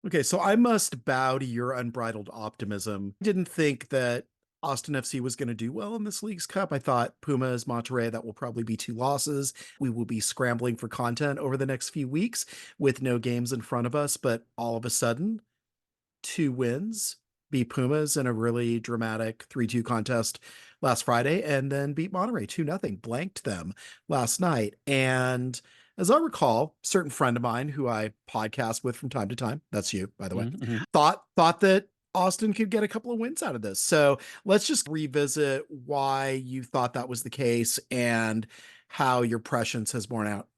Okay, so I must bow to your unbridled optimism. Didn't think that Austin FC was going to do well in this League's Cup. I thought Pumas, Monterrey, that will probably be two losses. We will be scrambling for content over the next few weeks with no games in front of us. But all of a sudden, two wins, beat Pumas in a really dramatic 3-2 contest last Friday, and then beat Monterrey 2-0, blanked them last night. And as I recall, a certain friend of mine who I podcast with from time to time, that's you, by the way, Mm-hmm. thought that Austin could get a couple of wins out of this. So let's just revisit why you thought that was the case and how your prescience has borne out.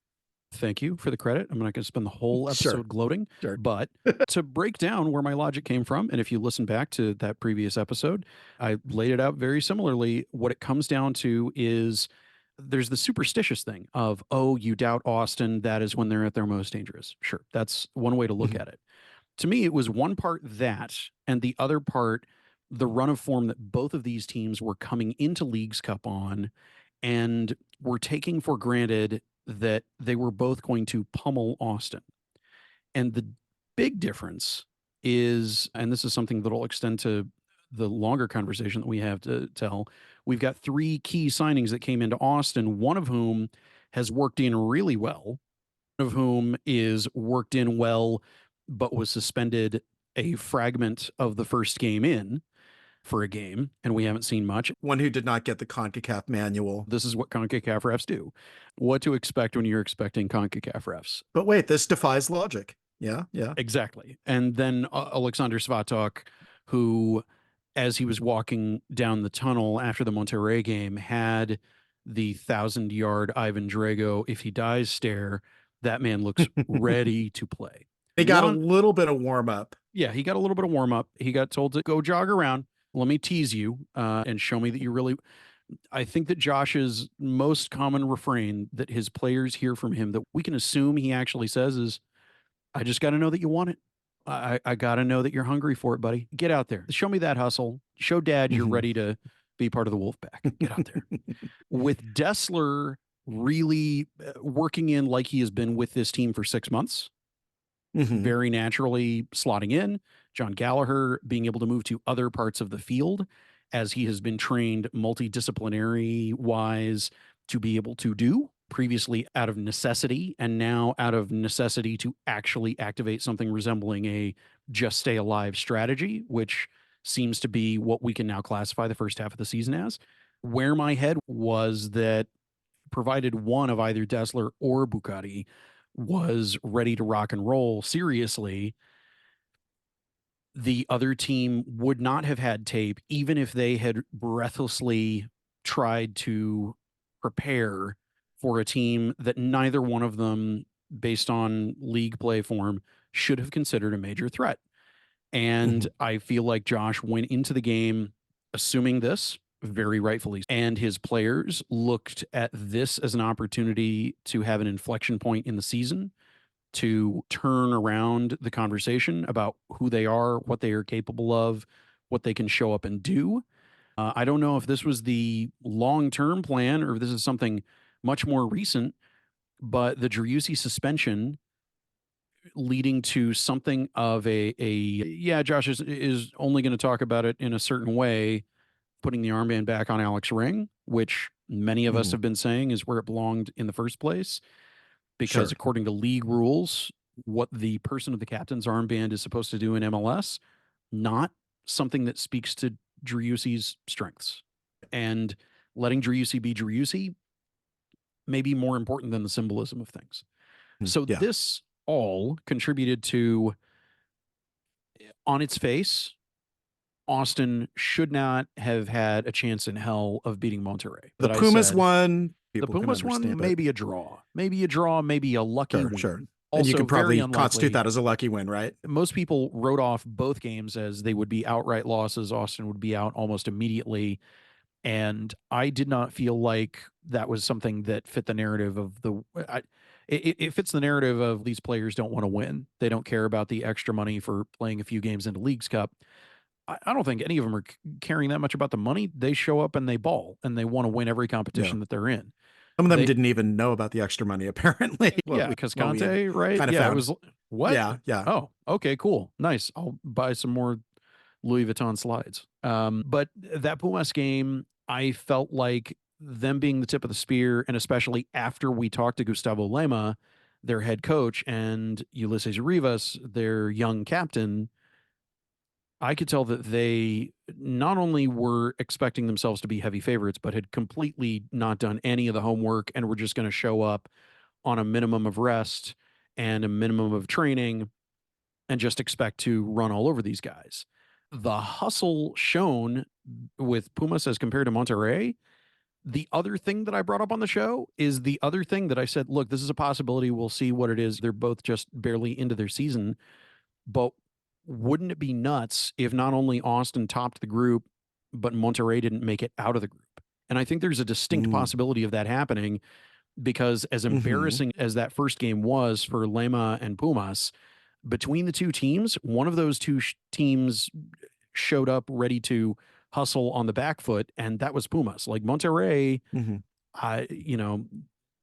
Thank you for the credit. I'm not going to spend the whole Sure, episode gloating, sure. but to break down where my logic came from, and if you listen back to that previous episode, I laid it out very similarly. What it comes down to is there's the superstitious thing of, oh, you doubt Austin. That is when they're at their most dangerous. Sure. That's one way to look Mhm. at it. To me, it was one part that, and the other part, the run of form that both of these teams were coming into Leagues Cup on and were taking for granted that they were both going to pummel Austin. And the big difference is, and this is something that'll extend to the longer conversation that we have to tell, we've got three key signings that came into Austin, one of whom has worked in really well, one of whom is worked in well, but was suspended a fragment of the first game in for a game, and we haven't seen much. One who did not get the CONCACAF manual. This is what CONCACAF refs do. What to expect when you're expecting CONCACAF refs. But wait, this defies logic. Yeah, yeah. Exactly. And then Alexander Svatok, who, as he was walking down the tunnel after the Monterrey game, had the 1,000-yard Ivan Drago, if he dies stare. That man looks ready to play. They got a One, little bit of warm up. yeah, he got a little bit of warm up. He got told to go jog around. Let me tease you and show me that you really. I think that Josh's most common refrain that his players hear from him that we can assume he actually says is, I just got to know that you want it. I got to know that you're hungry for it, buddy. Get out there. Show me that hustle. Show dad you're Mhm. ready to be part of the wolf pack. Get out there. With Dessler really working in like he has been with this team for 6 months, Mhm. very naturally slotting in. John Gallagher being able to move to other parts of the field as he has been trained multidisciplinary wise to be able to do previously out of necessity and now out of necessity to actually activate something resembling a just stay alive strategy, which seems to be what we can now classify the first half of the season as. Where my head was that provided one of either Dessler or Bucati was ready to rock and roll seriously, the other team would not have had tape, even if they had breathlessly tried to prepare for a team that neither one of them, based on league play form, should have considered a major threat. And Mhm. I feel like Josh went into the game assuming this, very rightfully. And his players looked at this as an opportunity to have an inflection point in the season, to turn around the conversation about who they are, what they are capable of, what they can show up and do. I don't know if this was the long term plan or if this is something much more recent, but the Driussi suspension leading to something of a yeah, Josh is only going to talk about it in a certain way, putting the armband back on Alex Ring, which many of us Mhm. have been saying is where it belonged in the first place, because Sure. according to league rules, what the person of the captain's armband is supposed to do in MLS, not something that speaks to Driussi's strengths. And letting Driussi be Driussi may be more important than the symbolism of things. Mm, So yeah. this all contributed to, on its face, Austin should not have had a chance in hell of beating Monterrey. The That I Pumas said one, the people can Pumas one, understand, but maybe a draw, maybe a draw, maybe a lucky sure, sure. win. And you Also, can very probably constitute unlikely. that as a lucky win, right? Most people wrote off both games as they would be outright losses. Austin would be out almost immediately. And I did not feel like that was something that fit the narrative of the. It fits the narrative of these players don't want to win. They don't care about the extra money for playing a few games into Leagues Cup. I don't think any of them are caring that much about the money. They show up and they ball and they want to win every Yeah. competition that they're in. Some of them They, didn't even know about the extra money, apparently. yeah, What we because had Conte, right? kind of Yeah, it found. was What? Yeah, yeah. Oh, okay, cool. Nice. I'll buy some more Louis Vuitton slides. But that Pumas game, I felt like them being the tip of the spear, and especially after we talked to Gustavo Lema, their head coach, and Ulysses Rivas, their young captain, I could tell that they not only were expecting themselves to be heavy favorites, but had completely not done any of the homework and were just going to show up on a minimum of rest and a minimum of training and just expect to run all over these guys. The hustle shown with Pumas as compared to Monterrey. The other thing that I brought up on the show is the other thing that I said, look, this is a possibility. We'll see what it is. They're both just barely into their season. But wouldn't it be nuts if not only Austin topped the group, but Monterrey didn't make it out of the group? And I think there's a distinct Mm. possibility of that happening because, as Mhm. embarrassing as that first game was for Lema and Pumas, between the two teams, one of those two teams showed up ready to hustle on the back foot, and that was Pumas. Like Monterrey, Mhm. you know,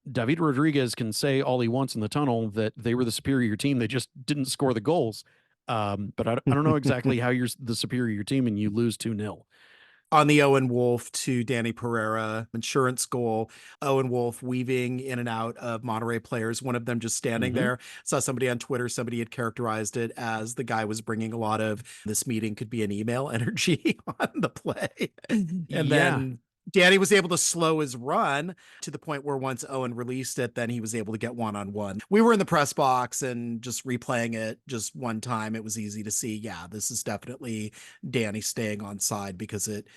David Rodriguez can say all he wants in the tunnel that they were the superior team. They just didn't score the goals. But I don't know exactly how you're the superior team and you lose 2-0. On the Owen Wolf to Danny Pereira insurance goal, Owen Wolf weaving in and out of Monterey players, one of them just standing Mm-hmm. there. Saw somebody on Twitter, somebody had characterized it as the guy was bringing a lot of this meeting could be an email energy on the play. And Yeah. then Danny was able to slow his run to the point where once Owen released it, then he was able to get one-on-one. We were in the press box and just replaying it just one time. It was easy to see, yeah, this is definitely Danny staying on side because it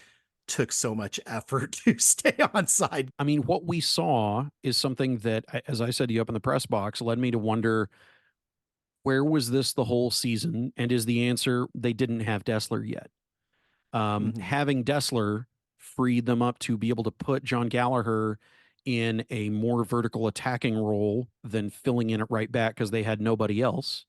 took so much effort to stay on side. I mean, what we saw is something that, as I said to you up in the press box, led me to wonder where was this the whole season? And is the answer they didn't have Dessler yet? Mhm. Having Dessler freed them up to be able to put John Gallagher in a more vertical attacking role than filling in it right back because they had nobody else.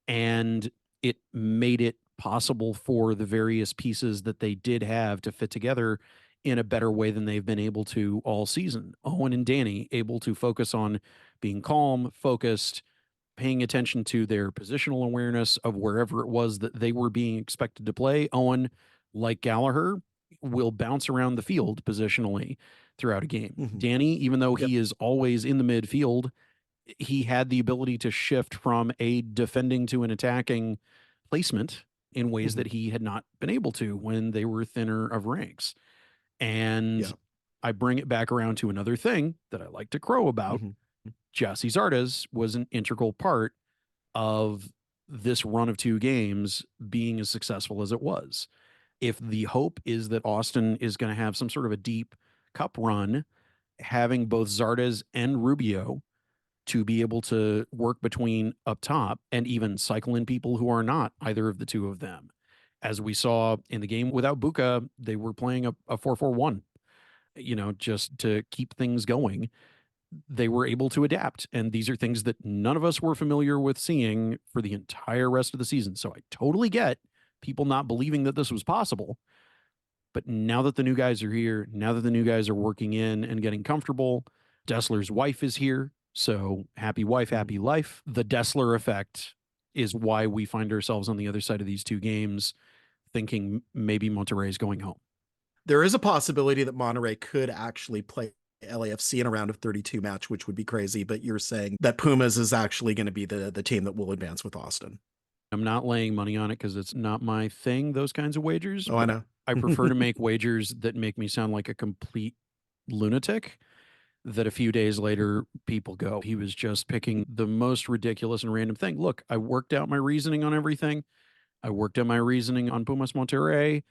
And it made it possible for the various pieces that they did have to fit together in a better way than they've been able to all season. Owen and Danny able to focus on being calm, focused, paying attention to their positional awareness of wherever it was that they were being expected to play. Owen, like Gallagher, will bounce around the field positionally throughout a game. Mhm. Danny, even though Yep. he is always in the midfield, he had the ability to shift from a defending to an attacking placement in ways Mhm. that he had not been able to when they were thinner of ranks. And Yeah. I bring it back around to another thing that I like to crow about. Mhm. Jesse Zardes was an integral part of this run of two games being as successful as it was. If the hope is that Austin is going to have some sort of a deep cup run, having both Zardes and Rubio to be able to work between up top and even cycle in people who are not either of the two of them. As we saw in the game without Buka, they were playing a 4-4-1, just to keep things going. They were able to adapt. And these are things that none of us were familiar with seeing for the entire rest of the season. So I totally get people not believing that this was possible. But now that the new guys are here, now that the new guys are working in and getting comfortable, Dessler's wife is here. So happy wife, Mhm. happy life. The Dessler effect is why we find ourselves on the other side of these two games thinking maybe Monterrey is going home. There is a possibility that Monterey could actually play LAFC in a round of 32 match, which would be crazy. But you're saying that Pumas is actually going to be the team that will advance with Austin. I'm not laying money on it because it's not my thing, those kinds of wagers, Oh, I but know. I prefer to make wagers that make me sound like a complete lunatic that a few days later people go, he was just picking the most ridiculous and random thing. Look, I worked out my reasoning on everything. I worked out my reasoning on Pumas Monterrey.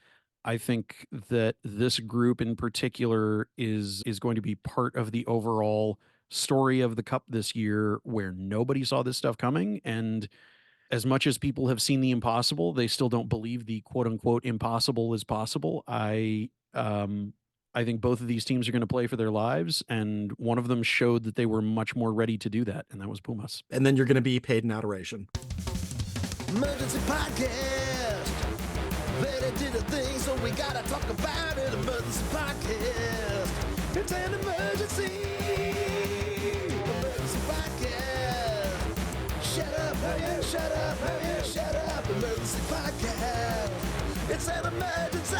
I think that this group in particular is going to be part of the overall story of the cup this year where nobody saw this stuff coming. And as much as people have seen the impossible, they still don't believe the quote unquote impossible is possible. I think both of these teams are going to play for their lives, and one of them showed that they were much more ready to do that, and that was Pumas. And then you're going to be paid in adoration. Emergency podcast. They did a thing, so we gotta talk about it. Emergency podcast. It's an emergency. Emergency podcast. Shut up yeah, shut up. Oh, yeah, shut up. Emergency podcast. It's an emergency.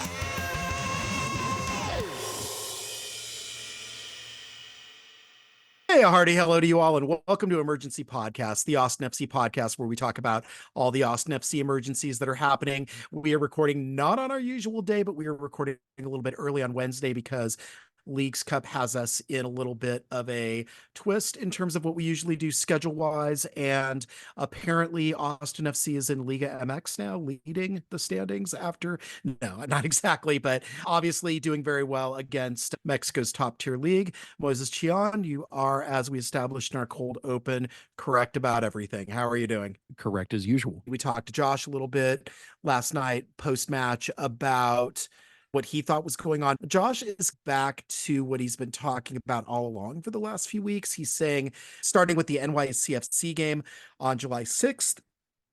Hey, a hearty hello to you all, and welcome to Emergency Podcast, the Austin FC podcast, where we talk about all the Austin FC emergencies that are happening. We are recording not on our usual day, but we are recording a little bit early on Wednesday because Leagues Cup has us in a little bit of a twist in terms of what we usually do schedule wise. And apparently, Austin FC is in Liga MX now, leading the standings after, no, not exactly, but obviously doing very well against Mexico's top tier league. Moisés, Chiullán, you are, as we established in our cold open, correct about everything. How are you doing? Correct as usual. We talked to Josh a little bit last night post match about what he thought was going on. Josh is back to what he's been talking about all along for the last few weeks. He's saying, starting with the NYCFC game on July 6th,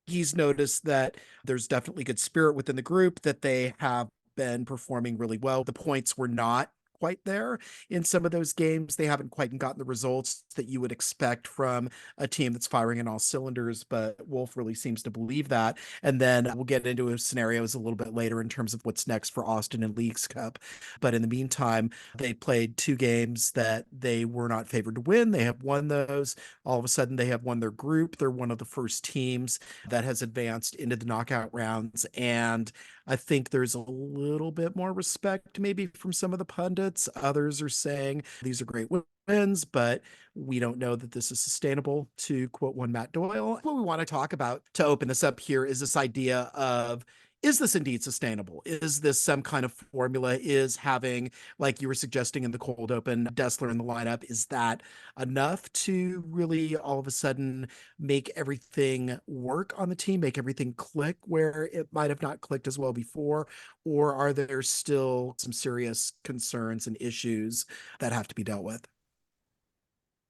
he's noticed that there's definitely good spirit within the group, that they have been performing really well. The points were not quite there in some of those games. They haven't quite gotten the results that you would expect from a team that's firing in all cylinders, but Wolf really seems to believe that. And then we'll get into scenarios a little bit later in terms of what's next for Austin and Leagues Cup. But in the meantime, they played two games that they were not favored to win. They have won those. All of a sudden, they have won their group. They're one of the first teams that has advanced into the knockout rounds. And I think there's a little bit more respect maybe from some of the pundits. Others are saying these are great wins, but we don't know that this is sustainable, to quote one Matt Doyle. What we want to talk about to open this up here is this idea of, is this indeed sustainable? Is this some kind of formula? Is having, like you were suggesting in the cold open, Dessler in the lineup, is that enough to really all of a sudden make everything work on the team, make everything click where it might have not clicked as well before? Or are there still some serious concerns and issues that have to be dealt with?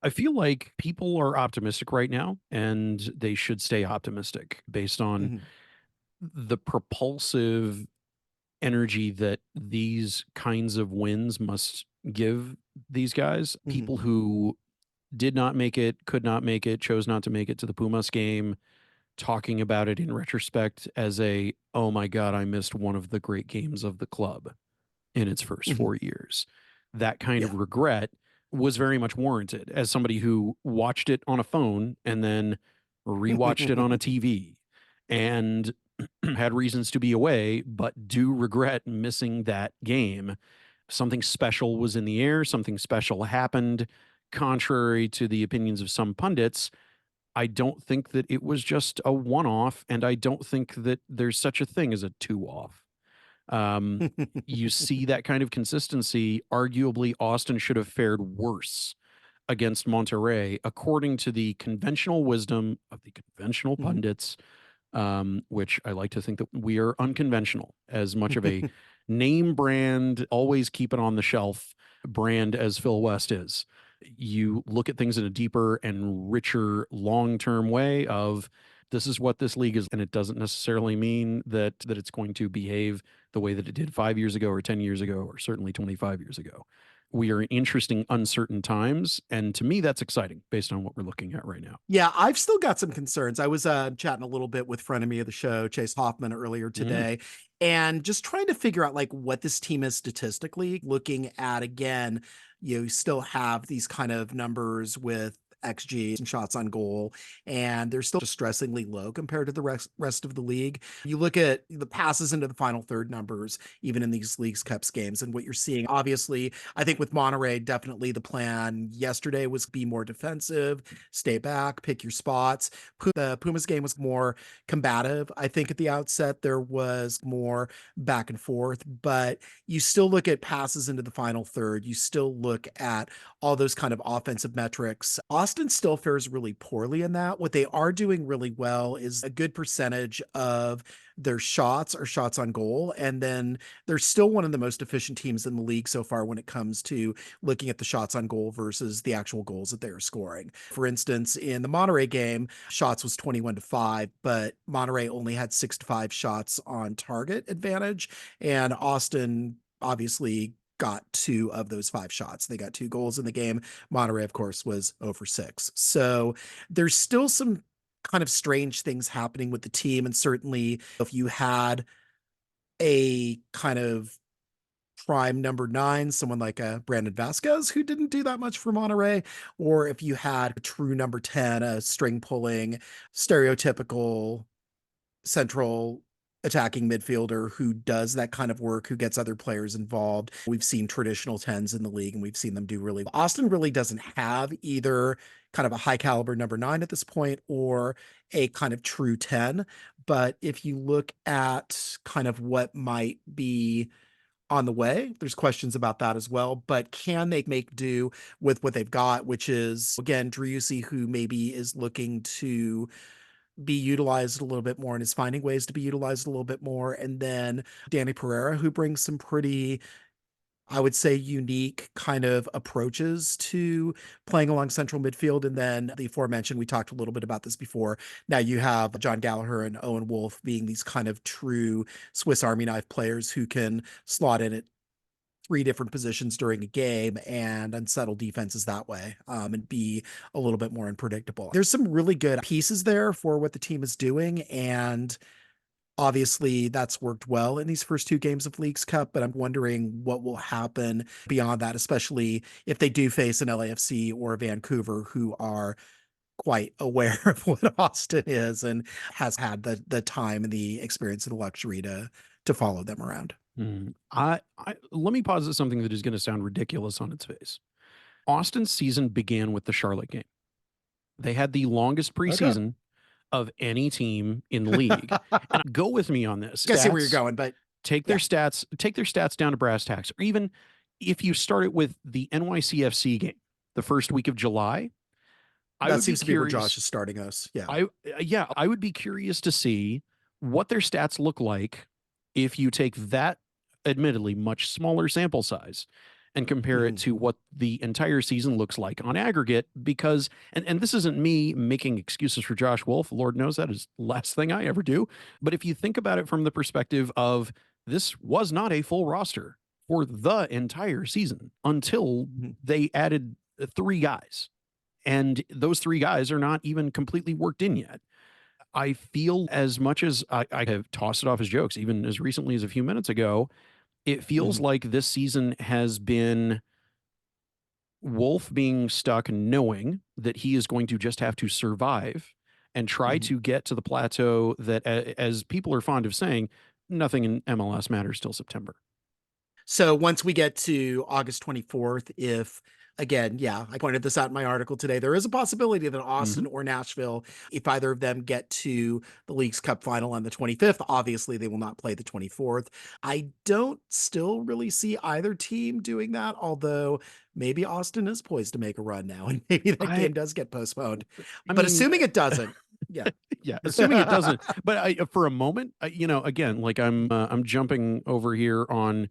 I feel like people are optimistic right now, and they should stay optimistic based on Mhm. the propulsive energy that these kinds of wins must give these guys. Mhm. People who did not make it, could not make it, chose not to make it to the Pumas game, talking about it in retrospect as a, oh my God, I missed one of the great games of the club in its first Mhm. 4 years. That kind Yeah. of regret was very much warranted as somebody who watched it on a phone and then rewatched it on a TV and had reasons to be away, but do regret missing that game. Something special was in the air, something special happened. Contrary to the opinions of some pundits, I don't think that it was just a one off, and I don't think that there's such a thing as a two off. Um, you see that kind of consistency. Arguably, Austin should have fared worse against Monterrey, according to the conventional wisdom of the conventional Mhm. pundits, which I like to think that we are unconventional, as much of a name brand, always keep it on the shelf brand as Phil West is. You look at things in a deeper and richer long term way of, this is what this league is, and it doesn't necessarily mean that it's going to behave the way that it did 5 years ago or 10 years ago or certainly 25 years ago. We are in interesting, uncertain times, and to me, that's exciting based on what we're looking at right now. Yeah, I've still got some concerns. I was chatting a little bit with friend of me of the show, Chase Hoffman, earlier Mm. today, and just trying to figure out like what this team is statistically. Looking at, again, you still have these kind of numbers with XG and shots on goal, and they're still distressingly low compared to the rest of the league. You look at the passes into the final third numbers, even in these Leagues Cups games, and what you're seeing. Obviously, I think with Monterrey, definitely the plan yesterday was be more defensive, stay back, pick your spots. The Pumas game was more combative. I think at the outset there was more back and forth, but you still look at passes into the final third. You still look at all those kind of offensive metrics. Austin still fares really poorly in that. What they are doing really well is a good percentage of their shots are shots on goal. And then they're still one of the most efficient teams in the league so far when it comes to looking at the shots on goal versus the actual goals that they are scoring. For instance, in the Monterey game, shots was 21-5, but Monterey only had 6-5 shots on target advantage. And Austin obviously got two of those five shots. They got two goals in the game. Monterey, of course, was 0 for 6. So there's still some kind of strange things happening with the team. And certainly if you had a kind of prime number 9, someone like a Brandon Vasquez who didn't do that much for Monterrey, or if you had a true number 10, a string pulling, stereotypical central attacking midfielder who does that kind of work, who gets other players involved. We've seen traditional 10s in the league and we've seen them do really well. Austin really doesn't have either kind of a high caliber number 9 at this point or a kind of true 10. But if you look at kind of what might be on the way, there's questions about that as well. But can they make do with what they've got, which is, again, Driussi, who maybe is looking to be utilized a little bit more and is finding ways to be utilized a little bit more. And then Danny Pereira, who brings some pretty, I would say, unique kind of approaches to playing along central midfield. And then the aforementioned, we talked a little bit about this before. Now you have John Gallagher and Owen Wolf being these kind of true Swiss Army knife players who can slot in at 3 different positions during a game and unsettle defenses that way, and be a little bit more unpredictable. There's some really good pieces there for what the team is doing, and obviously that's worked well in these first 2 games of Leagues Cup, but I'm wondering what will happen beyond that, especially if they do face an LAFC or Vancouver who are quite aware of what Austin is and has had the time and the experience and the luxury to follow them around. I let me posit something that is going to sound ridiculous on its face. Austin's season began with the Charlotte game. They had the longest Okay. preseason of any team in the league. And go with me on this. I see where you're going, but take their stats down to brass tacks. Or even if you start it with the NYCFC game, the first week of July, that seems to be where Josh is starting us. Yeah. I would be curious to see what their stats look like if you take that admittedly much smaller sample size and compare it to what the entire season looks like on aggregate, because and this isn't me making excuses for Josh Wolf. Lord knows that is the last thing I ever do. But if you think about it from the perspective of this was not a full roster for the entire season until they added 3 guys. And those 3 guys are not even completely worked in yet. I feel, as much as I have tossed it off as jokes, even as recently as a few minutes ago, it feels like this season has been Wolf being stuck knowing that he is going to just have to survive and try to get to the plateau that, as people are fond of saying, nothing in MLS matters till September. So once we get to August 24th, if again, I pointed this out in my article today, there is a possibility that Austin or Nashville, if either of them get to the Leagues Cup final on the 25th, obviously they will not play the 24th. I don't still really see either team doing that, although maybe Austin is poised to make a run now and maybe that game does get postponed. But assuming it doesn't, assuming it doesn't. But for a moment, again, like I'm jumping over here on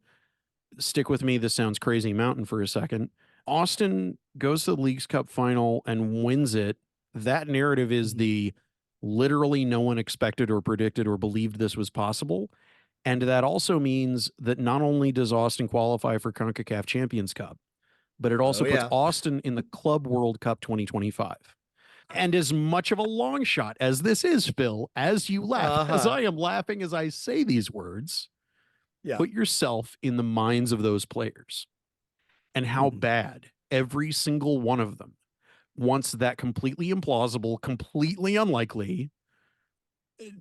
stick with me. This sounds crazy mountain for a second. Austin goes to the Leagues Cup final and wins it. That narrative is the literally no one expected or predicted or believed this was possible. And that also means that not only does Austin qualify for CONCACAF Champions Cup, but it also puts Austin in the Club World Cup 2025. And as much of a long shot as this is, Phil, as you laugh, as I am laughing as I say these words, put yourself in the minds of those players and how bad every single one of them wants that completely implausible, completely unlikely,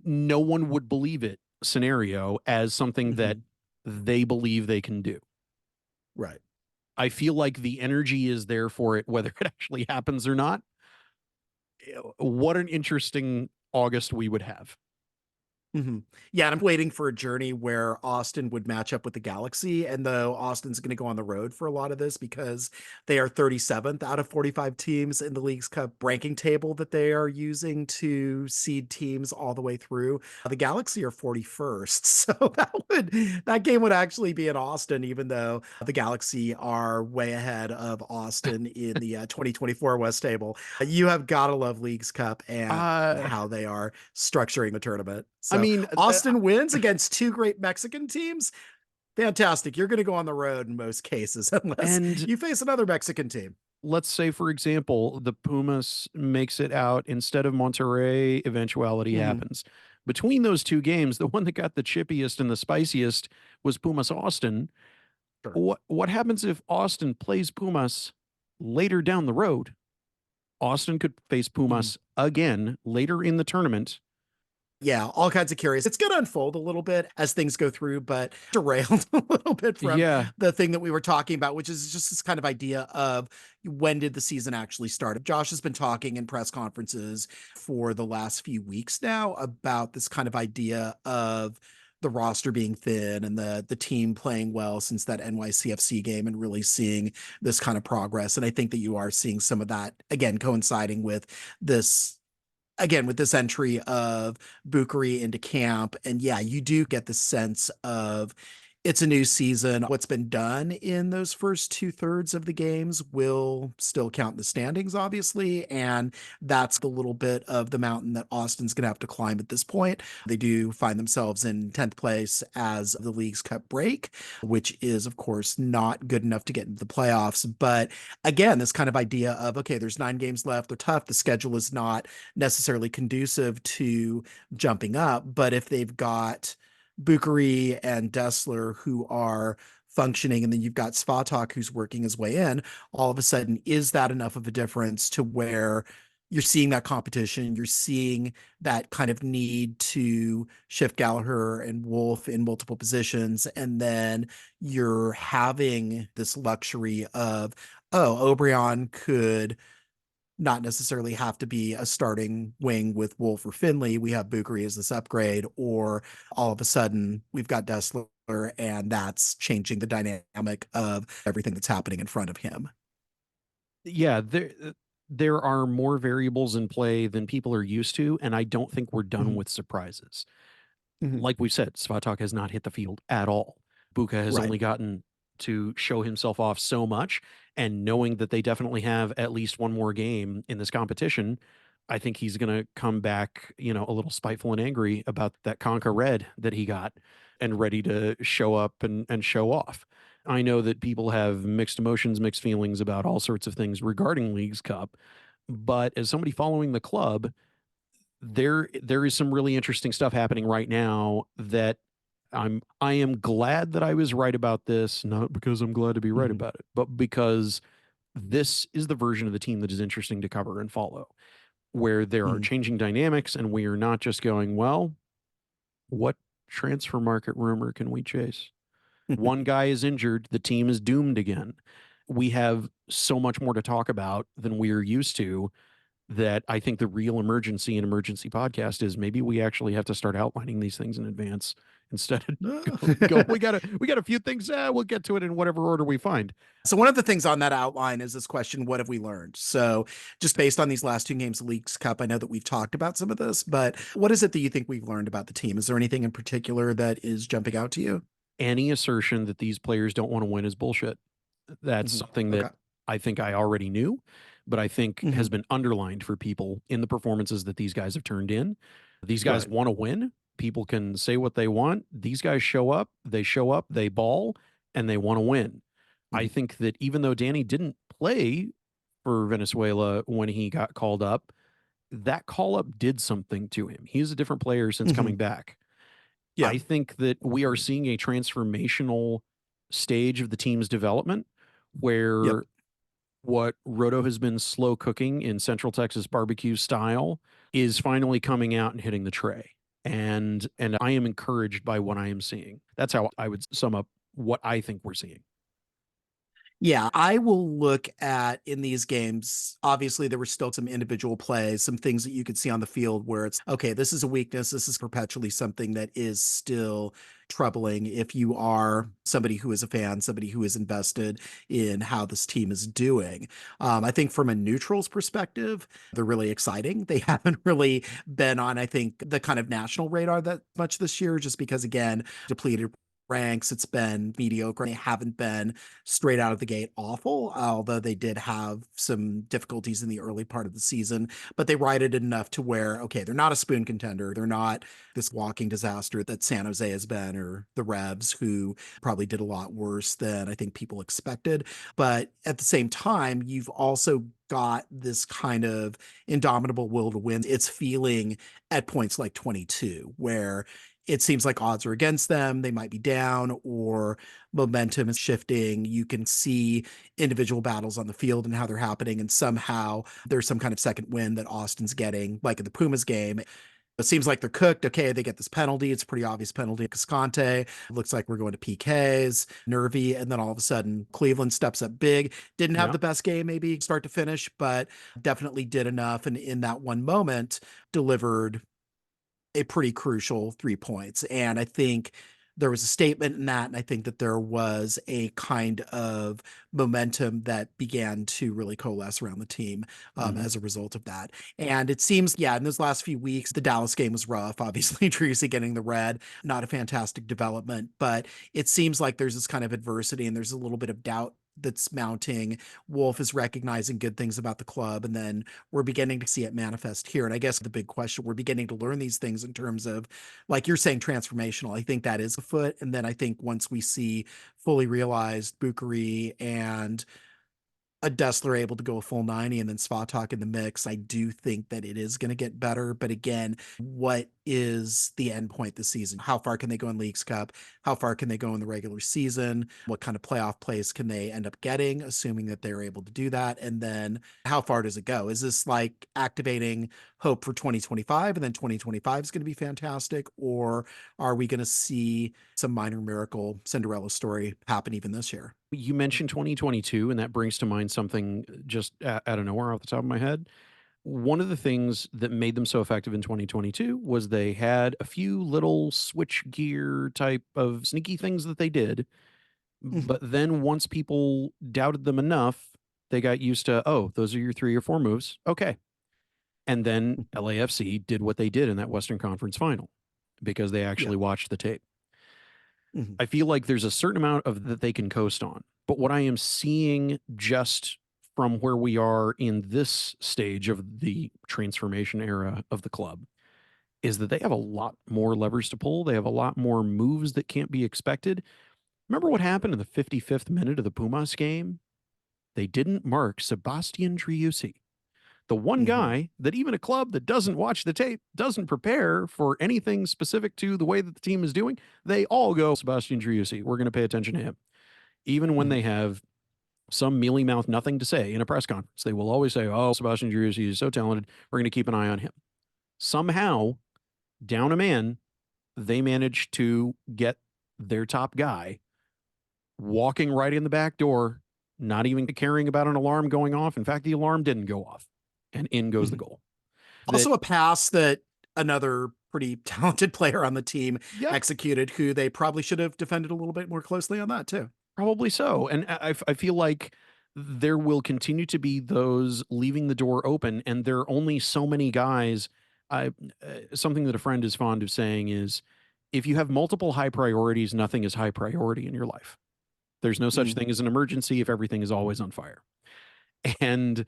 no one would believe it scenario as something that they believe they can do. Right. I feel like the energy is there for it, whether it actually happens or not. What an interesting August we would have. Yeah, and I'm waiting for a journey where Austin would match up with the Galaxy. And though Austin's going to go on the road for a lot of this because they are 37th out of 45 teams in the Leagues Cup ranking table that they are using to seed teams all the way through. The Galaxy are 41st. So that game would actually be in Austin, even though the Galaxy are way ahead of Austin in the 2024 West table. You have got to love Leagues Cup and how they are structuring the tournament. So, Austin wins against 2 great Mexican teams. Fantastic. You're going to go on the road in most cases unless you face another Mexican team. let's say, for example, the Pumas makes it out instead of Monterrey, eventuality Mhm. happens. Between those two games, the one that got the chippiest and the spiciest was Pumas Austin. Sure. What happens if Austin plays Pumas later down the road? Austin could face Mhm. Pumas again later in the tournament. Yeah, all kinds of curious. It's gonna unfold a little bit as things go through, but derailed a little bit from Yeah, the thing that we were talking about, which is just this kind of idea of when did the season actually start? Josh has been talking in press conferences for the last few weeks now about this kind of idea of the roster being thin and the team playing well since that NYCFC game and really seeing this kind of progress. And I think that you are seeing some of that again coinciding with this again with this entry of Bukari into camp. And yeah, you do get the sense of it's a new season. What's been done in those first two-thirds of the games will still count in the standings, obviously. And that's the little bit of the mountain that Austin's going to have to climb at this point. They do find themselves in 10th place as the League's Cup break, which is, of course, not good enough to get into the playoffs. But again, this kind of idea of, okay, there's 9 games left. They're tough. The schedule is not necessarily conducive to jumping up. But if they've got Bukari and Dessler who are functioning, and then you've got Svatak who's working his way in, all of a sudden, is that enough of a difference to where you're seeing that competition, you're seeing that kind of need to shift Gallagher and Wolf in multiple positions, and then you're having this luxury of, oh, Obrian could not necessarily have to be a starting wing with Wolf or Finley. We have Bukari as this upgrade, or all of a sudden we've got Dessler, and that's changing the dynamic of everything that's happening in front of him. yeah, there are more variables in play than people are used to, and I don't think we're done Mhm. with surprises. Mhm. Like we said, Svatak has not hit the field at all. Buka has Right. only gotten to show himself off so much, and knowing that they definitely have at least one more game in this competition, I think he's going to come back, a little spiteful and angry about that Conca red that he got and ready to show up and show off. I know that people have mixed emotions, mixed feelings about all sorts of things regarding Leagues Cup, but as somebody following the club, there is some really interesting stuff happening right now that I am glad that I was right about this, not because I'm glad to be right Mhm. about it, but because this is the version of the team that is interesting to cover and follow, where there are Mhm. changing dynamics and we are not just going, well, what transfer market rumor can we chase? One guy is injured, the team is doomed again. We have so much more to talk about than we are used to, that I think the real emergency and emergency podcast is maybe we actually have to start outlining these things in advance instead of we got a few things, we'll get to it in whatever order we find. So one of the things on that outline is this question, what have we learned? So just based on these last 2 games of Leagues Cup, I know that we've talked about some of this, but what is it that you think we've learned about the team? Is there anything in particular that is jumping out to you? Any assertion that these players don't want to win is bullshit. That's Mhm. something that Okay. I think I already knew, but I think has Mhm. been underlined for people in the performances that these guys have turned in. These guys Right. want to win. People can say what they want. These guys show up, they ball, and they want to win. I Mhm. think that even though Danny didn't play for Venezuela when he got called up, that call up did something to him. He's a different player since coming Mhm. back. Yeah. I think that we are seeing a transformational stage of the team's development Yep. where what Roto has been slow cooking in Central Texas barbecue style is finally coming out and hitting the tray. And I am encouraged by what I am seeing. That's how I would sum up what I think we're seeing. Yeah, I will look at in these games. Obviously, there were still some individual plays, some things that you could see on the field where it's okay, this is a weakness. This is perpetually something that is still troubling if you are somebody who is a fan, somebody who is invested in how this team is doing. I think from a neutral's perspective, they're really exciting. They haven't really been on, I think, the kind of national radar that much this year, just because, again, depleted ranks, it's been mediocre. They haven't been straight out of the gate awful, although they did have some difficulties in the early part of the season, but they righted it enough to where, okay, they're not a spoon contender. They're not this walking disaster that San Jose has been, or the Revs, who probably did a lot worse than I think people expected. But at the same time, you've also got this kind of indomitable will to win. It's feeling at points like 22, where it seems like odds are against them. They might be down, or momentum is shifting. You can see individual battles on the field and how they're happening. And somehow there's some kind of second win that Austin's getting, like in the Pumas game. It seems like they're cooked. Okay, they get this penalty. It's a pretty obvious penalty. Cascante. Looks like we're going to PKs, nervy. And then all of a sudden, Cleveland steps up big. Didn't have Yeah. the best game, maybe start to finish, but definitely did enough. And in that one moment, delivered a pretty crucial 3 points. And I think there was a statement in that. And I think that there was a kind of momentum that began to really coalesce around the team Mhm. as a result of that. And it seems, yeah, in those last few weeks, the Dallas game was rough. Obviously, Tracy getting the red, not a fantastic development, but it seems like there's this kind of adversity and there's a little bit of doubt that's mounting. Wolf is recognizing good things about the club, and then we're beginning to see it manifest here. And I guess the big question, we're beginning to learn these things in terms of, like you're saying, transformational. I think that is a foot. And then I think once we see fully realized Bukari and a Dessler able to go a full 90 and then Svatak in the mix, I do think that it is going to get better. But again, what is the end point this season? How far can they go in Leagues Cup? How far can they go in the regular season? What kind of playoff place can they end up getting, assuming that they're able to do that? And then how far does it go? Is this like activating hope for 2025 and then 2025 is going to be fantastic? Or are we going to see some minor miracle Cinderella story happen even this year? You mentioned 2022, and that brings to mind something just out of nowhere off the top of my head. One of the things that made them so effective in 2022 was they had a few little switch gear type of sneaky things that they did. Mhm. But then once people doubted them enough, they got used to, oh, those are your 3 or 4 moves. Okay. And then LAFC did what they did in that Western Conference final because they Yeah. actually watched the tape. Mhm. I feel like there's a certain amount of that they can coast on. But what I am seeing just from where we are in this stage of the transformation era of the club is that they have a lot more levers to pull. They have a lot more moves that can't be expected. Remember what happened in the 55th minute of the Pumas game? They didn't mark Sebastian Driussi, the one Mhm. guy that even a club that doesn't watch the tape, doesn't prepare for anything specific to the way that the team is doing. They all go, Sebastian Driussi, we're going to pay attention to him. Even when Mhm. they have some mealy mouth nothing to say in a press conference, they will always say, oh, Sebastian Driussi is so talented. We're going to keep an eye on him. Somehow, down a man, they managed to get their top guy walking right in the back door, not even caring about an alarm going off. In fact, the alarm didn't go off, and in goes the Mhm. goal. That, Also a pass that another pretty talented player on the team yeah, executed, who they probably should have defended a little bit more closely on that too. probably so. And I feel like there will continue to be those leaving the door open, and there are only so many guys. Something that a friend is fond of saying is, if you have multiple high priorities, nothing is high priority in your life. There's no such Mm. thing as an emergency if everything is always on fire. And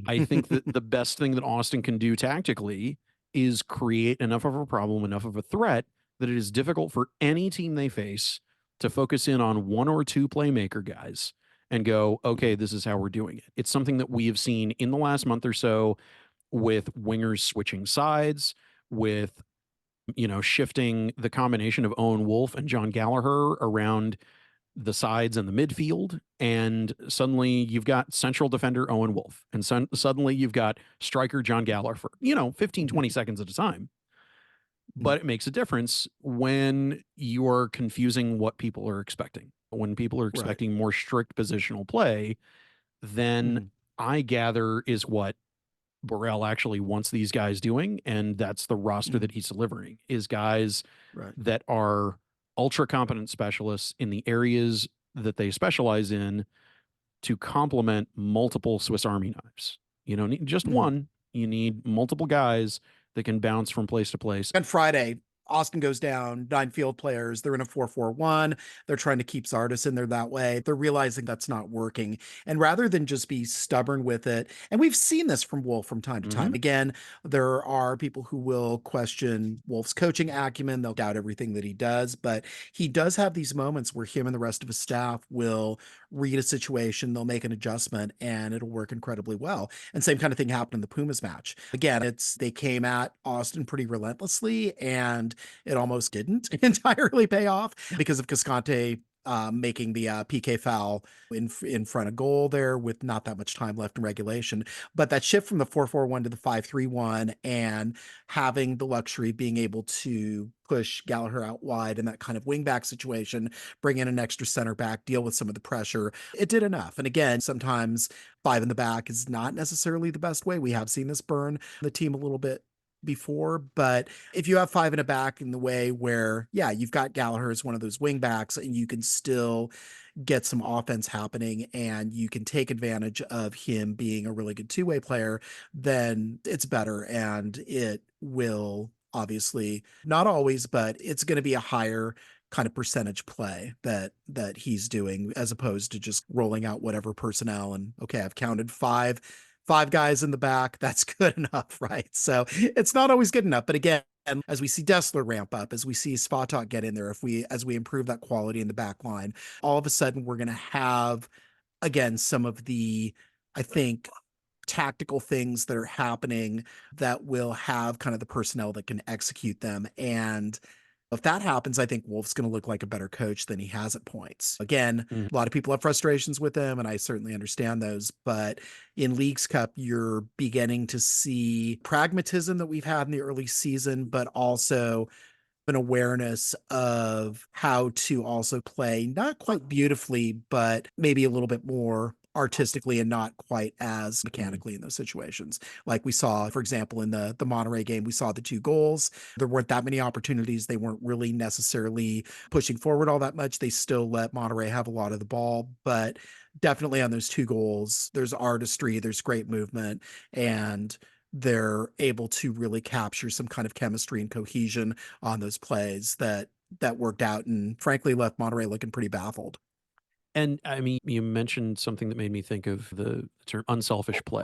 I think that the best thing that Austin can do tactically is create enough of a problem, enough of a threat that it is difficult for any team they face to focus in on 1 or 2 playmaker guys and go, okay, this is how we're doing it. It's something that we have seen in the last month or so with wingers switching sides, with shifting the combination of Owen Wolf and John Gallagher around the sides and the midfield, and suddenly you've got central defender Owen Wolf, and suddenly you've got striker John Gallagher, 15, 20 seconds at a time. But it makes a difference when you're confusing what people are expecting. When people are Right. expecting more strict positional play, then Mhm. I gather is what Borrell actually wants these guys doing. And that's the roster Mhm. that he's delivering, is guys Right. that are ultra competent specialists in the areas that they specialize in to complement multiple Swiss Army knives. You don't need just Mhm. one, you need multiple guys that can bounce from place to place. And Friday, Austin goes down, 9 field players. They're in a 4-4-1. They're trying to keep Zardes in there that way. They're realizing that's not working. And rather than just be stubborn with it, and we've seen this from Wolf from time to time. Again, there are people who will question Wolf's coaching acumen. They'll doubt everything that he does, but he does have these moments where him and the rest of his staff will read a situation, they'll make an adjustment, and it'll work incredibly well. And same kind of thing happened in the Pumas match. Again, they came at Austin pretty relentlessly, and it almost didn't entirely pay off because of Cascante making the PK foul in front of goal there with not that much time left in regulation. But that shift from the 4-4-1 to the 5-3-1 and having the luxury of being able to push Gallagher out wide in that kind of wingback situation, bring in an extra center back, deal with some of the pressure, it did enough. And again, sometimes 5 in the back is not necessarily the best way. We have seen this burn the team a little bit before, but if you have 5 in a back in the way where, yeah, you've got Gallagher as one of those wing backs and you can still get some offense happening and you can take advantage of him being a really good two-way player, then it's better. And it will obviously, not always, but it's going to be a higher kind of percentage play that he's doing as opposed to just rolling out whatever personnel and okay, I've counted five guys in the back. That's good enough, right? So it's not always good enough. But again, as we see Dessler ramp up, as we see Spatak get in there, as we improve that quality in the back line, all of a sudden we're going to have, again, some of the, I think, tactical things that are happening that will have kind of the personnel that can execute them. And if that happens, I think Wolf's going to look like a better coach than he has at points. Again, a lot of people have frustrations with him, and I certainly understand those. But in Leagues Cup, you're beginning to see pragmatism that we've had in the early season, but also an awareness of how to also play not quite beautifully, but maybe a little bit more artistically and not quite as mechanically in those situations. Like we saw, for example, in the Monterrey game, we saw the 2 goals. There weren't that many opportunities. They weren't really necessarily pushing forward all that much. They still let Monterrey have a lot of the ball, but definitely on those 2 goals, there's artistry, there's great movement, and they're able to really capture some kind of chemistry and cohesion on those plays that worked out and frankly left Monterrey looking pretty baffled. And I mean, you mentioned something that made me think of the term unselfish play.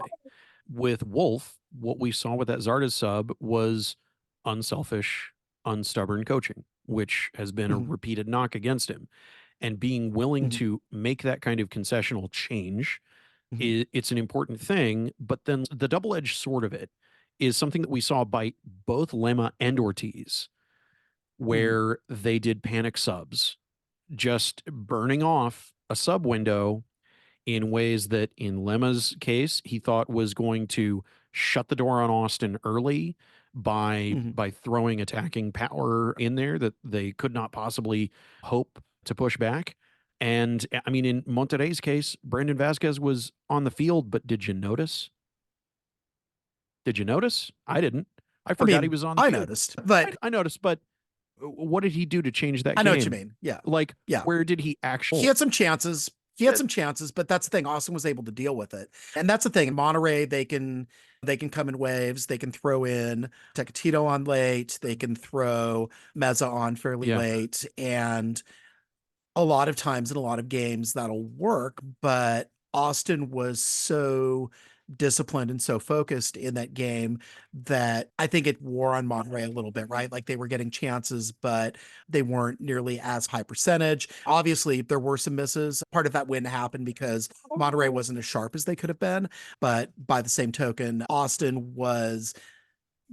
With Wolf, what we saw with that Zardes sub was unselfish, unstubborn coaching, which has been a Mhm. repeated knock against him. And being willing Mhm. to make that kind of concessional change, Mhm. it's an important thing. But then the double edged sword of it is something that we saw by both Lema and Ortiz, Mhm. where they did panic subs, just burning off a sub window in ways that in Lema's case, he thought was going to shut the door on Austin early Mhm. by throwing attacking power in there that they could not possibly hope to push back. And I mean, in Monterrey's case, Brandon Vasquez was on the field, but did you notice? Did you notice? I didn't. I I forgot he mean, was on the I field. noticed, but I noticed, but what did he do to change that I know what you game? mean. Yeah. Like, Yeah. where did he He actually? had some chances. He had some chances, but that's the thing. Austin was able to deal with it. And that's the thing. In Monterey, they can come in waves. They can throw in Tecatito on late. They can throw Meza on fairly Yeah, late. And a lot of times in a lot of games that'll work, but Austin was so disciplined and so focused in that game that I think it wore on Monterey a little bit, right? Like they were getting chances, but they weren't nearly as high percentage. Obviously, there were some misses. Part of that win happened because Monterey wasn't as sharp as they could have been. But by the same token, Austin was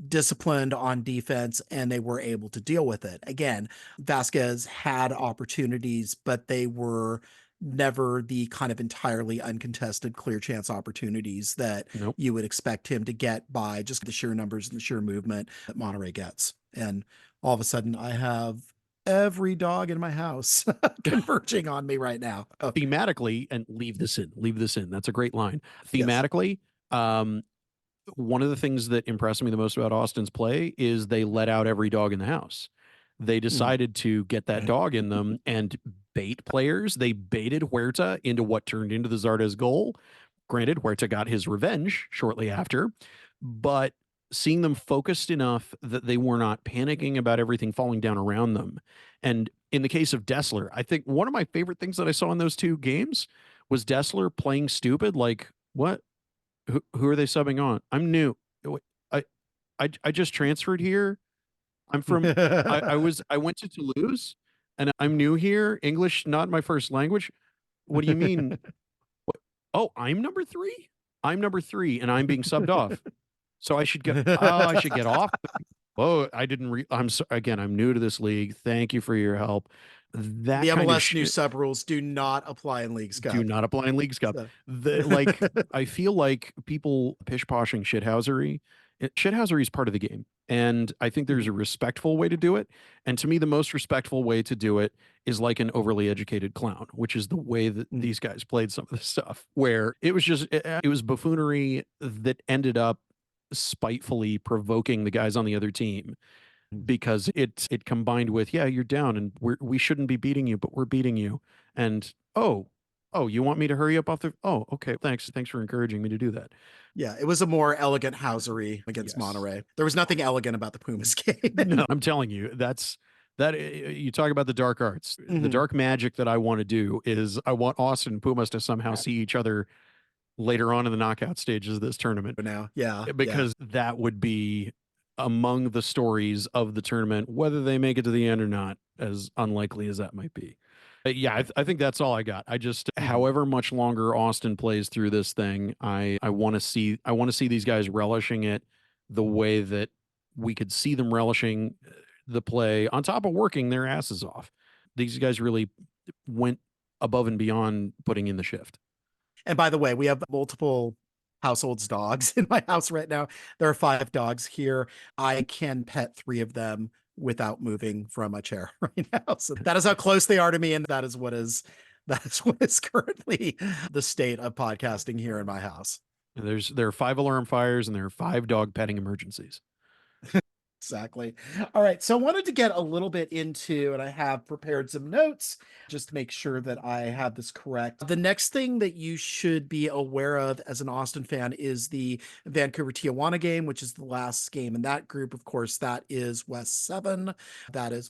disciplined on defense and they were able to deal with it. Again, Vasquez had opportunities, but they were never the kind of entirely uncontested clear chance opportunities that nope. you would expect him to get by just the sheer numbers and the sheer movement that Monterey gets. And all of a sudden I have every dog in my house converging on me right now. Oh, Thematically, and leave this in. That's a great line. yes. Thematically, um, one of the things that impressed me the most about Austin's play is they let out every dog in the house. They Mhm. decided to get that dog in them and bait players. They baited Huerta into what turned into the Zardes goal. Granted, Huerta got his revenge shortly after, but seeing them focused enough that they were not panicking about everything falling down around them. And in the case of Dessler, I think one of my favorite things that I saw in those two games was Dessler playing stupid. Like, what? Who are they subbing on? I'm new. I I just transferred here. I'm from. I went to Toulouse, and I'm new here. English not my first language. What do you mean? What? Oh, I'm number three. I'm number three, and I'm being subbed off. So I should get. Oh, I should get off. Oh, I didn't. Again. I'm new to this league. Thank you for your help. The That kind of MLS new shit sub rules do not apply in Leagues do Cup. not apply in Leagues Cup. So. Like, I feel like people pish-poshing shithousery. Shithousery is part of the game. And I think there's a respectful way to do it. And to me, the most respectful way to do it is like an overly educated clown, which is the way that these guys played some of this stuff, where it was just, it was buffoonery that ended up spitefully provoking the guys on the other team because it combined with, yeah, you're down and we shouldn't be beating you, but we're beating you. And you want me to hurry up off the, okay, thanks for encouraging me to do that. Yeah, it was a more elegant housery against Yes. Monterrey. There was nothing elegant about the Pumas game. No, I'm telling you, you talk about the dark arts. The dark magic that I want to do is I want Austin and Pumas to somehow see each other later on in the knockout stages of this tournament. Now, yeah, because that would be among the stories of the tournament, whether they make it to the end or not, as unlikely as that might be. Yeah, I think that's all I got. I just, however much longer Austin plays through this thing, I want to see these guys relishing it the way that we could see them relishing the play on top of working their asses off. These guys really went above and beyond putting in the shift. And by the way, we have multiple households dogs in my house right now. There are 5 dogs here. I can pet 3 of them without moving from a chair right now. So that is how close they are to me. And that is what is currently the state of podcasting here in my house. There are 5 alarm fires and there are 5 dog petting emergencies. Exactly. All right. So I wanted to get a little bit into, and I have prepared some notes just to make sure that I have this correct. The next thing that you should be aware of as an Austin fan is the Vancouver Tijuana game, which is the last game in that group. Of course, that is West 7. That's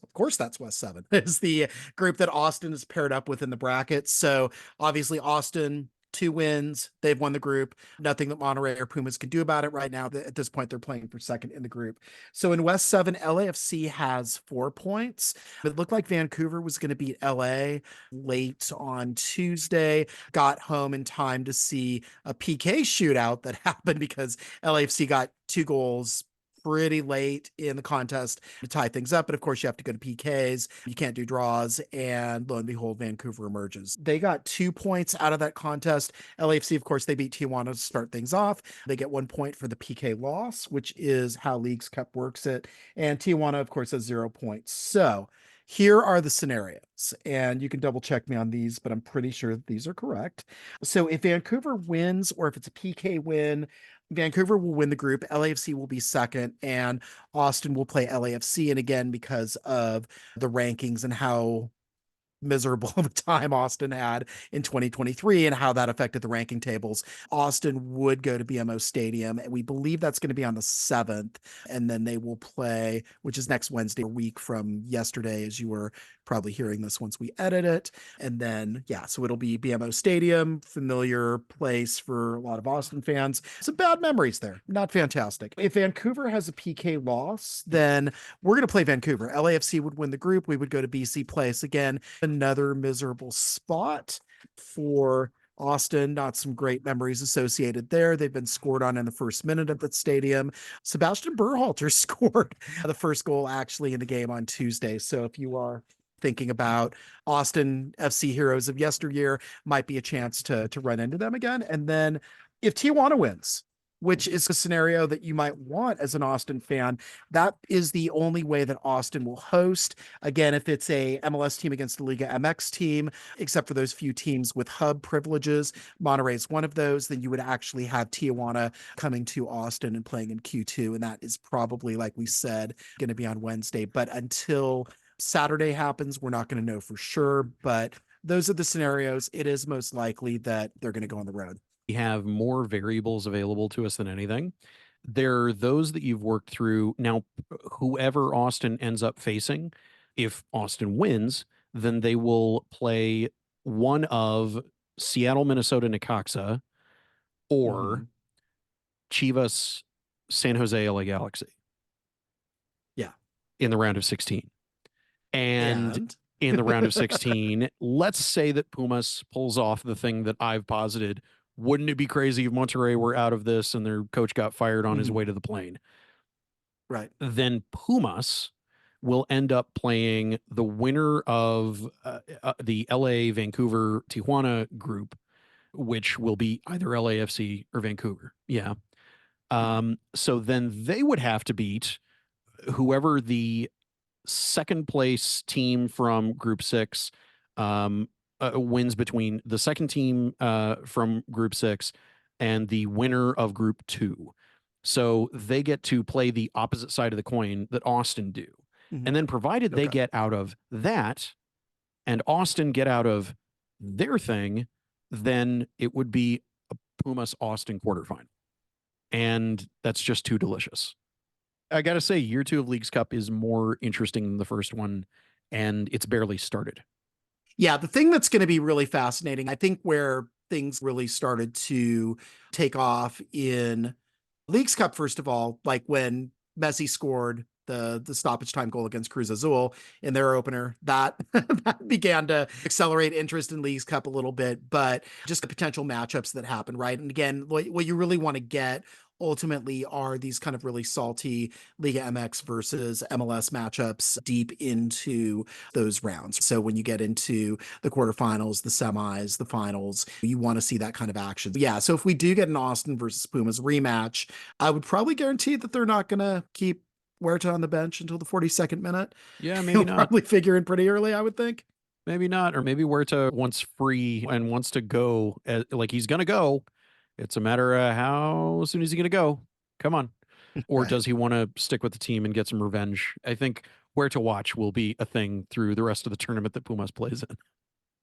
West 7 is the group that Austin is paired up with in the bracket. So obviously Austin, 2 wins. They've won the group. Nothing that Monterrey or Pumas can do about it right now. At this point, they're playing for second in the group. So in West 7, LAFC has 4 points. It looked like Vancouver was going to beat LA late on Tuesday. Got home in time to see a PK shootout that happened because LAFC got 2 goals pretty late in the contest to tie things up. But of course, you have to go to PKs. You can't do draws. And lo and behold, Vancouver emerges. They got 2 points out of that contest. LAFC, of course, they beat Tijuana to start things off. They get 1 point for the PK loss, which is how Leagues Cup works it. And Tijuana, of course, has 0 points. So here are the scenarios, and you can double check me on these, but I'm pretty sure these are correct. So if Vancouver wins, or if it's a PK win, Vancouver will win the group, LAFC will be second, and Austin will play LAFC. And again, because of the rankings and how miserable of a time Austin had in 2023 and how that affected the ranking tables, Austin would go to BMO Stadium, and we believe that's going to be on the 7th. And then they will play, which is next Wednesday, a week from yesterday, as you were probably hearing this once we edit it. And then, so it'll be BMO Stadium, familiar place for a lot of Austin fans. Some bad memories there. Not fantastic. If Vancouver has a PK loss, then we're going to play Vancouver. LAFC would win the group. We would go to BC Place again. Another miserable spot for Austin. Not some great memories associated there. They've been scored on in the first minute of that stadium. Sebastian Berhalter scored the first goal actually in the game on Tuesday. So if you are thinking about Austin FC heroes of yesteryear, might be a chance to run into them again. And then if Tijuana wins, which is a scenario that you might want as an Austin fan, that is the only way that Austin will host. Again, if it's a MLS team against the Liga MX team, except for those few teams with hub privileges, Monterrey is one of those, then you would actually have Tijuana coming to Austin and playing in Q2. And that is probably, like we said, going to be on Wednesday. But until Saturday happens, we're not going to know for sure. But those are the scenarios. It is most likely that they're going to go on the road. We have more variables available to us than anything. There are those that you've worked through. Now, whoever Austin ends up facing, if Austin wins, then they will play one of Seattle, Minnesota, Necaxa, or Mhm. Chivas, San Jose, LA Galaxy Yeah. in the round of 16. And And in the round of 16, let's say that Pumas pulls off the thing that I've posited. Wouldn't it be crazy if Monterrey were out of this and their coach got fired on his Mhm. way to the plane? Right. Then Pumas will end up playing the winner of the LA, Vancouver, Tijuana group, which will be either LAFC or Vancouver. Yeah. Mhm. So then they would have to beat whoever the second place team from Group Six wins between the second team from Group Six and the winner of Group Two. So they get to play the opposite side of the coin that Austin do. Mhm. And then, provided they Okay. get out of that and Austin get out of their thing, then it would be a Pumas Austin quarterfinal. And that's just too delicious. I got to say, year two of Leagues Cup is more interesting than the first one, and it's barely started. Yeah, the thing that's going to be really fascinating, I think where things really started to take off in Leagues Cup, first of all, like when Messi scored the stoppage time goal against Cruz Azul in their opener, that that began to accelerate interest in Leagues Cup a little bit, but just the potential matchups that happen, right? And again, what you really want to get ultimately are these kind of really salty Liga MX versus MLS matchups deep into those rounds. So when you get into the quarterfinals, the semis, the finals, you want to see that kind of action. Yeah. So if we do get an Austin versus Pumas rematch, I would probably guarantee that they're not going to keep Huerta on the bench until the 42nd minute. Yeah, maybe He'll not. probably figure in pretty early, I would think. Maybe not. Or maybe Huerta wants free and wants to go. Like he's going to go. It's a matter of how soon is he going to go? Come on. Or Right. does he want to stick with the team and get some revenge? I think where to watch will be a thing through the rest of the tournament that Pumas plays in.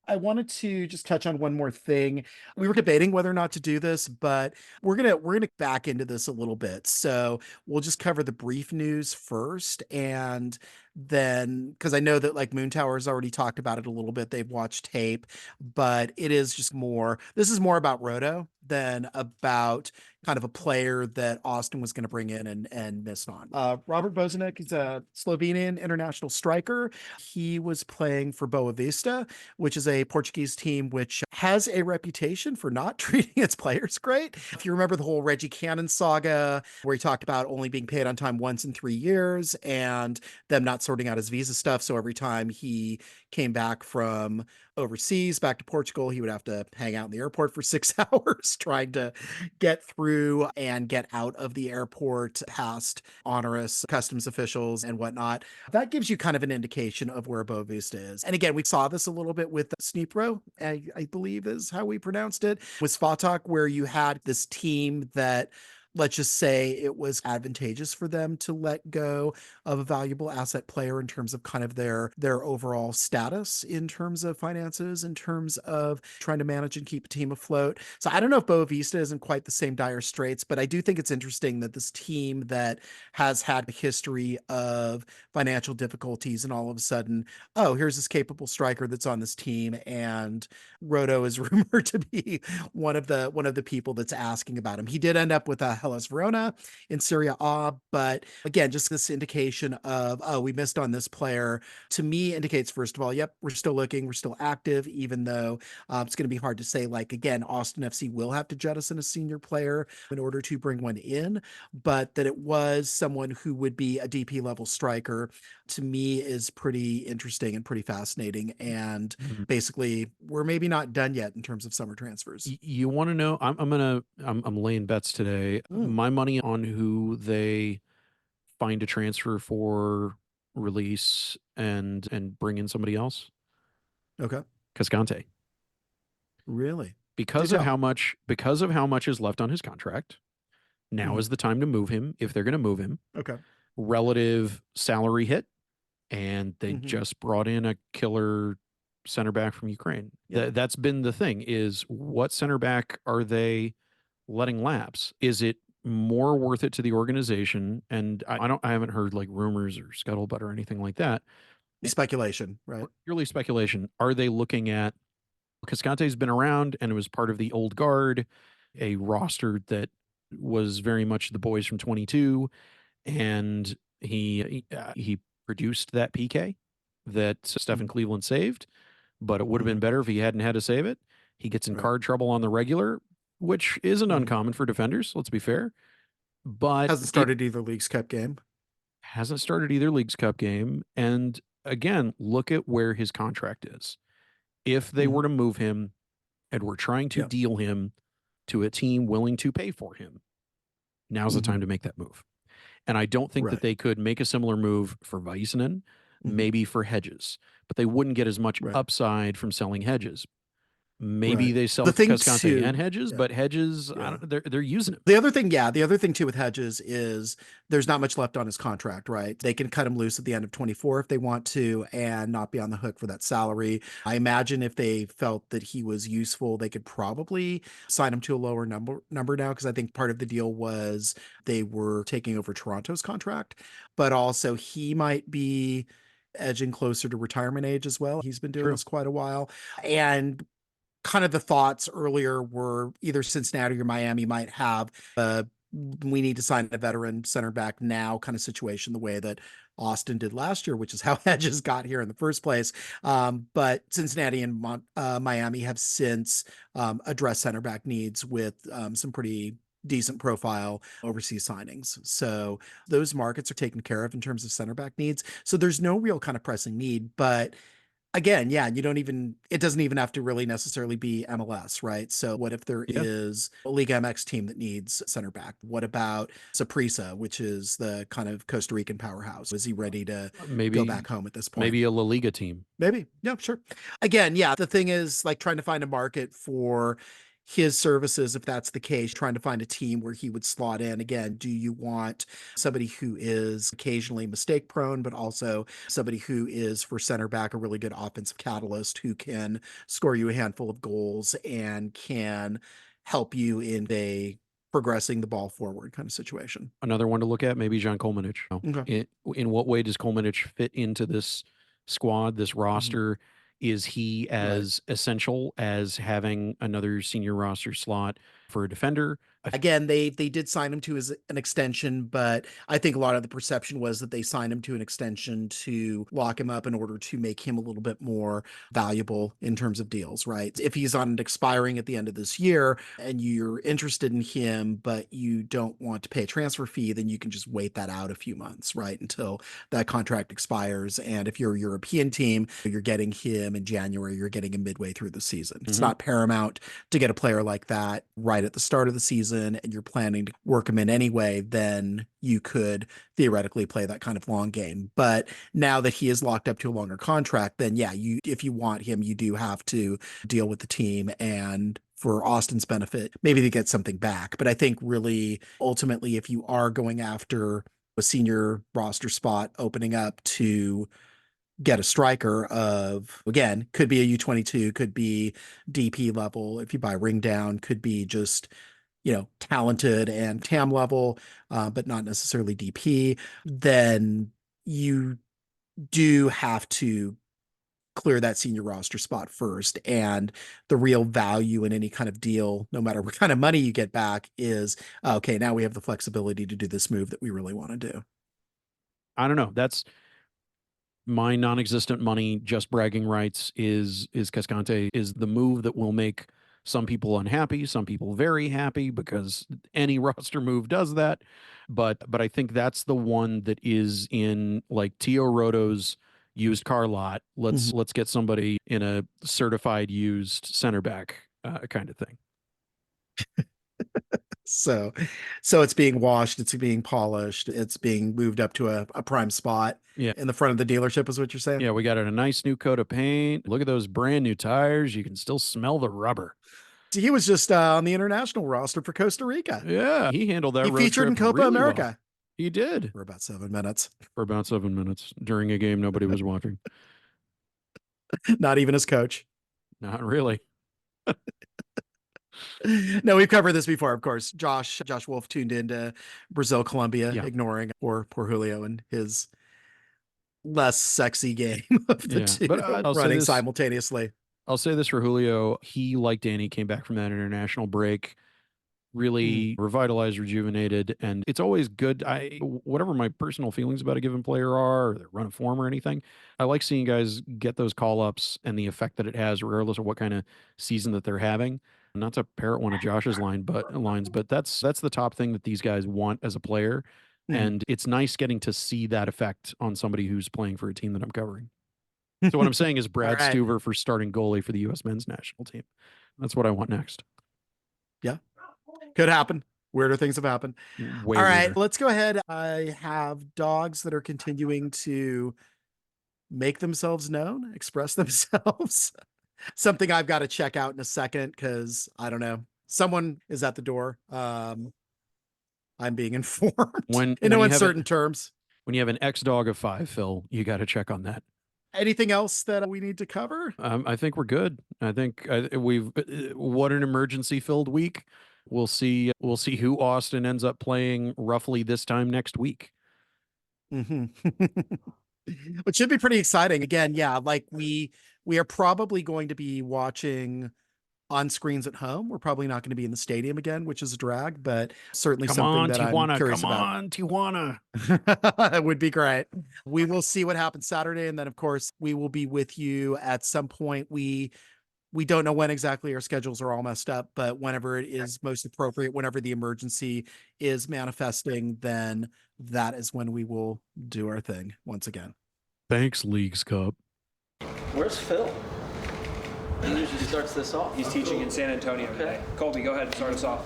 I wanted to just touch on one more thing. We were debating whether or not to do this, but we're gonna back into this a little bit. So we'll just cover the brief news first, and then because I know that like Moon Tower's already talked about it a little bit. They've watched tape, but it is just more. This is more about Roto than about kind of a player that Austin was going to bring in and missed on. Robert Bozanic is a Slovenian international striker. He was playing for Boa Vista, which is a Portuguese team which has a reputation for not treating its players great. If you remember the whole Reggie Cannon saga, where he talked about only being paid on time once in 3 years and them not sorting out his visa stuff. So every time he came back from overseas back to Portugal, he would have to hang out in the airport for 6 hours trying to get through and get out of the airport past onerous customs officials and whatnot. That gives you kind of an indication of where Boa Vista is. And again, we saw this a little bit with Snipro, I believe is how we pronounced it, with Svatak, where you had this team that, let's just say, it was advantageous for them to let go of a valuable asset player in terms of kind of their overall status in terms of finances, in terms of trying to manage and keep a team afloat. So I don't know if Boa Vista is in quite the same dire straits, but I do think it's interesting that this team that has had a history of financial difficulties and all of a sudden, oh, here's this capable striker that's on this team, and Roto is rumored to be one of the people that's asking about him. He did end up with Hellas Verona in Serie A, but again, just this indication of, oh, we missed on this player, to me indicates, first of all, yep, we're still looking, we're still active, even though it's going to be hard to say, like, again, Austin FC will have to jettison a senior player in order to bring one in, but that it was someone who would be a DP level striker, to me is pretty interesting and pretty fascinating. And Mhm. basically, we're maybe not done yet in terms of summer transfers. You want to know? I'm laying bets today. Mm, My money on who they find a transfer for, release, and bring in somebody else. okay. Cascante. Really? Do Because of tell. how much is left on his contract. Now Mhm. is the time to move him if they're going to move him. Okay. Relative salary hit, and they Mhm. just brought in a killer center back from Ukraine. Yep. That's been the thing, is what center back are they letting lapse? Is it more worth it to the organization. And I haven't heard like rumors or scuttlebutt or anything like that. Speculation, right? Purely speculation. Are they looking at Cascante's been around and it was part of the old guard, a roster that was very much the boys from 22, and he produced that PK that Stephen Mhm. Cleveland saved, but it would have been Mhm. better if he hadn't had to save it. He gets in Right. card trouble on the regular, which isn't Mhm. uncommon for defenders, let's be fair, but Hasn't it started either Leagues Cup game. hasn't started either Leagues Cup game. And again, look at where his contract is. If they Mhm. were to move him and were trying to Yeah. deal him to a team willing to pay for him, now's the Mhm. time to make that move. And I don't think that Right. they could make a similar move for Vicinen, Mhm. maybe for Hedges, but they wouldn't get as much Right. upside from selling Hedges. Maybe Right. they sell The thing Cascante and too, Hedges, yeah, but Hedges, I yeah. don't, they're using him. The other thing too with Hedges is there's not much left on his contract, right? They can cut him loose at the end of 24 if they want to and not be on the hook for that salary. I imagine if they felt that he was useful, they could probably sign him to a lower number now because I think part of the deal was they were taking over Toronto's contract, but also he might be edging closer to retirement age as well. He's been doing True. this quite a while. And kind of the thoughts earlier were either Cincinnati or Miami might have we need to sign a veteran center back now kind of situation, the way that Austin did last year, which is how Hedges got here in the first place. But Cincinnati and Miami have since addressed center back needs with some pretty decent profile overseas signings. So those markets are taken care of in terms of center back needs. So there's no real kind of pressing need, but again, yeah, you don't even, it doesn't even have to really necessarily be MLS, right? So what if there Yeah. is a League MX team that needs center back? What about Saprissa, which is the kind of Costa Rican powerhouse? Is he ready to go Maybe, back home at this point? maybe a La Liga team. Maybe. Yeah, sure. Again, yeah, the thing is like trying to find a market for his services, if that's the case, trying to find a team where he would slot in. Again, do you want somebody who is occasionally mistake prone, but also somebody who is for center back a really good offensive catalyst who can score you a handful of goals and can help you in a progressing the ball forward kind of situation? Another one to look at, maybe John Kolmanich. Okay. In what way does Kolmanich fit into this squad, this Mhm. roster? Is he Right. as essential as having another senior roster slot for a defender? Again, they did sign him to as an extension, but I think a lot of the perception was that they signed him to an extension to lock him up in order to make him a little bit more valuable in terms of deals, right? If he's on expiring at the end of this year and you're interested in him, but you don't want to pay a transfer fee, then you can just wait that out a few months, right? Until that contract expires. And if you're a European team, you're getting him in January, you're getting him midway through the season. It's Mhm. not paramount to get a player like that right at the start of the season and you're planning to work him in anyway, then you could theoretically play that kind of long game. But now that he is locked up to a longer contract, then yeah, you if you want him, you do have to deal with the team and for Austin's benefit, maybe to get something back. But I think really ultimately, if you are going after a senior roster spot opening up to get a striker of again could be a U22, could be DP level if you buy ring down, could be just talented and TAM level, but not necessarily DP, then you do have to clear that senior roster spot first. And the real value in any kind of deal, no matter what kind of money you get back, is okay, now we have the flexibility to do this move that we really want to do. I don't know. That's my non-existent money, just bragging rights is Cascante is the move that will make some people unhappy, some people very happy because any roster move does that. But I think that's the one that is in like Tio Roto's used car lot. Mhm. Let's get somebody in a certified used center back kind of thing. So, so it's being washed, it's being polished, it's being moved up to a prime spot Yeah. in the front of the dealership, is what you're saying? Yeah, we got it a nice new coat of paint. Look at those brand new tires. You can still smell the rubber. He was just on the international roster for Costa Rica. Yeah, he handled that He road featured in trip Copa really well. America He did for about 7 minutes. for about 7 minutes during a game nobody was watching. Not even his coach. Not really. No, we've covered this before, of course. Josh Wolf tuned into Brazil, Colombia, Yeah. ignoring poor Julio and his less sexy game of the Yeah, two but I'll say running this. simultaneously. I'll say this for Julio. He, like Danny, came back from that international break, really revitalized, rejuvenated, and it's always good. Whatever my personal feelings about a given player are, or their run of form or anything, I like seeing guys get those call ups and the effect that it has, regardless of what kind of season that they're having. Not to parrot one of Josh's lines, but that's the top thing that these guys want as a player, and it's nice getting to see that effect on somebody who's playing for a team that I'm covering. So what I'm saying is Brad right. Stuver for starting goalie for the U.S. men's national team. That's what I want next. Yeah, could happen. Weirder things have happened. Way All right, weirder. let's go ahead. I have dogs that are continuing to make themselves known, express themselves. Something I've got to check out in a second because I don't know. Someone is at the door. I'm being informed When in no you have uncertain terms. when you have an X dog of 5, Phil, you got to check on that. Anything else that we need to cover? I think we're good. I think we've what an emergency filled week. We'll see who Austin ends up playing roughly this time next week. Which should be pretty exciting. Again, yeah, like we are probably going to be watching on screens at home. We're probably not going to be in the stadium again, which is a drag, but certainly Come something on, that I'm Tijuana. curious Come about. on, Tijuana. It would be great. We will see what happens Saturday, and then of course we will be with you at some point. We don't know when exactly. Our schedules are all messed up, but whenever it is most appropriate, whenever the emergency is manifesting, then that is when we will do our thing once again. Thanks, Leagues Cup. Where's Phil? He usually starts this off. He's teaching in San Antonio today. Colby, go ahead and start us off.